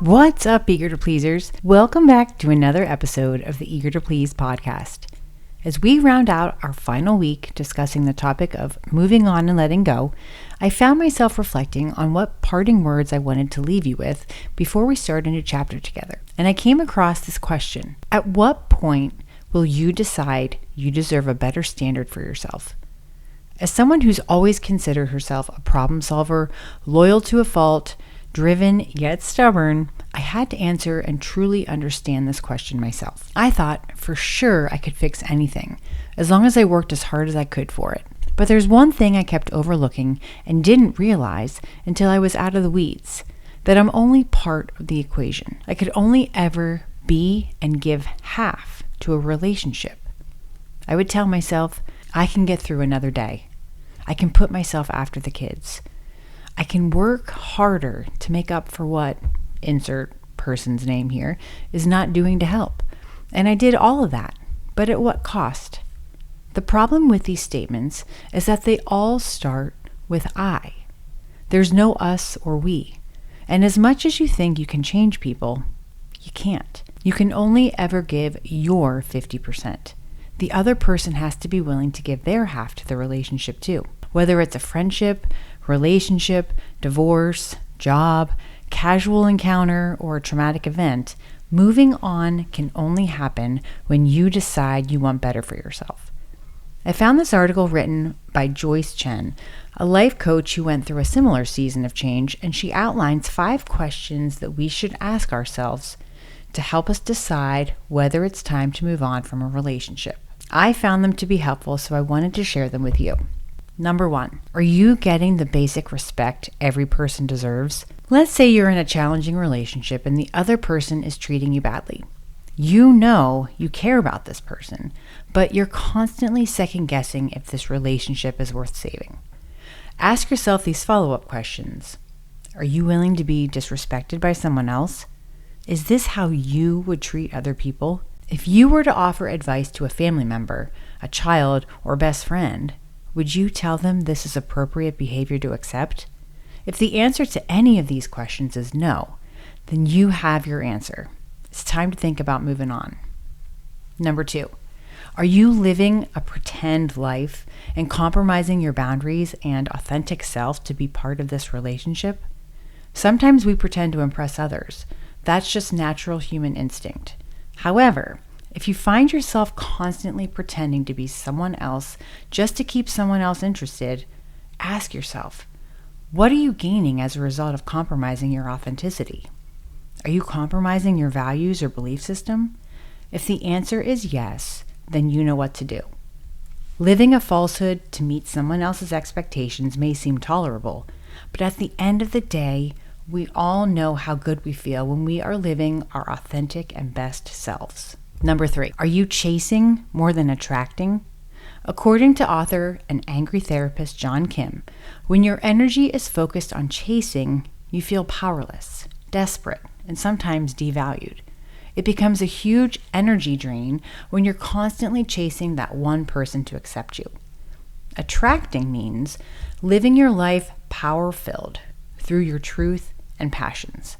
What's up, Eager to Pleasers? Welcome back to another episode of the Eager to Please podcast. As we round out our final week discussing the topic of moving on and letting go, I found myself reflecting on what parting words I wanted to leave you with before we start a new chapter together. And I came across this question: at what point will you decide you deserve a better standard for yourself? As someone who's always considered herself a problem solver, loyal to a fault, driven yet stubborn, I had to answer and truly understand this question myself. I thought for sure I could fix anything, as long as I worked as hard as I could for it. But there's one thing I kept overlooking and didn't realize until I was out of the weeds, that I'm only part of the equation. I could only ever be and give half to a relationship. I would tell myself, I can get through another day. I can put myself after the kids. I can work harder to make up for what, insert person's name here, is not doing to help. And I did all of that, but at what cost? The problem with these statements is that they all start with I. There's no us or we. And as much as you think you can change people, you can't. You can only ever give your 50%. The other person has to be willing to give their half to the relationship too. Whether it's a friendship, relationship, divorce, job, casual encounter, or a traumatic event, moving on can only happen when you decide you want better for yourself. I found this article written by Joyce Chen, a life coach who went through a similar season of change, and she outlines 5 questions that we should ask ourselves to help us decide whether it's time to move on from a relationship. I found them to be helpful, so I wanted to share them with you. Number 1, are you getting the basic respect every person deserves? Let's say you're in a challenging relationship and the other person is treating you badly. You know you care about this person, but you're constantly second guessing if this relationship is worth saving. Ask yourself these follow-up questions. Are you willing to be disrespected by someone else? Is this how you would treat other people? If you were to offer advice to a family member, a child, or best friend, would you tell them this is appropriate behavior to accept? If the answer to any of these questions is no, then you have your answer. It's time to think about moving on. Number 2, are you living a pretend life and compromising your boundaries and authentic self to be part of this relationship? Sometimes we pretend to impress others. That's just natural human instinct. However, if you find yourself constantly pretending to be someone else just to keep someone else interested, ask yourself, what are you gaining as a result of compromising your authenticity? Are you compromising your values or belief system? If the answer is yes, then you know what to do. Living a falsehood to meet someone else's expectations may seem tolerable, but at the end of the day, we all know how good we feel when we are living our authentic and best selves. Number 3, are you chasing more than attracting? According to author and angry therapist John Kim, when your energy is focused on chasing, you feel powerless, desperate, and sometimes devalued. It becomes a huge energy drain when you're constantly chasing that one person to accept you. Attracting means living your life power-filled through your truth and passions.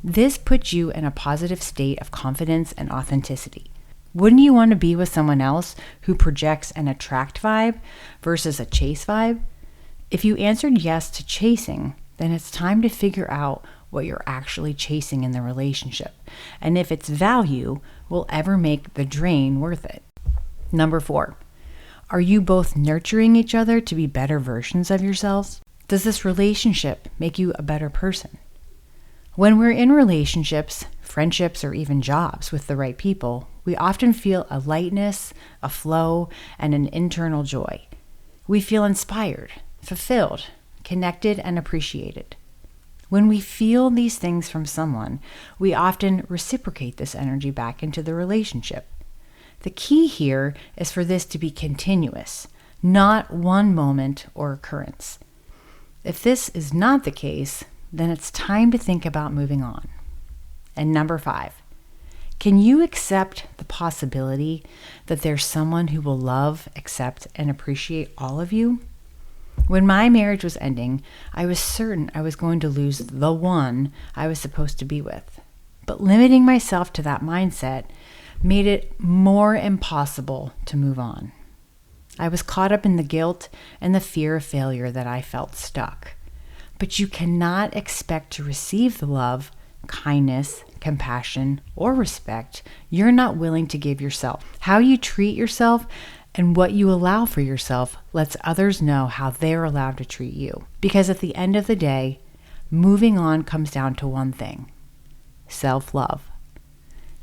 This puts you in a positive state of confidence and authenticity. Wouldn't you want to be with someone else who projects an attract vibe versus a chase vibe? If you answered yes to chasing, then it's time to figure out what you're actually chasing in the relationship, and if its value will ever make the drain worth it. Number 4, are you both nurturing each other to be better versions of yourselves? Does this relationship make you a better person? When we're in relationships, friendships, or even jobs with the right people, we often feel a lightness, a flow, and an internal joy. We feel inspired, fulfilled, connected, and appreciated. When we feel these things from someone, we often reciprocate this energy back into the relationship. The key here is for this to be continuous, not one moment or occurrence. If this is not the case, then it's time to think about moving on. And number 5, can you accept the possibility that there's someone who will love, accept, and appreciate all of you? When my marriage was ending, I was certain I was going to lose the one I was supposed to be with. But limiting myself to that mindset made it more impossible to move on. I was caught up in the guilt and the fear of failure that I felt stuck. But you cannot expect to receive the love, kindness, compassion, or respect you're not willing to give yourself. How you treat yourself and what you allow for yourself lets others know how they're allowed to treat you. Because at the end of the day, moving on comes down to one thing: self-love.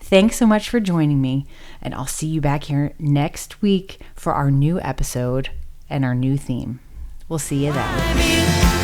Thanks so much for joining me, and I'll see you back here next week for our new episode and our new theme. We'll see you then.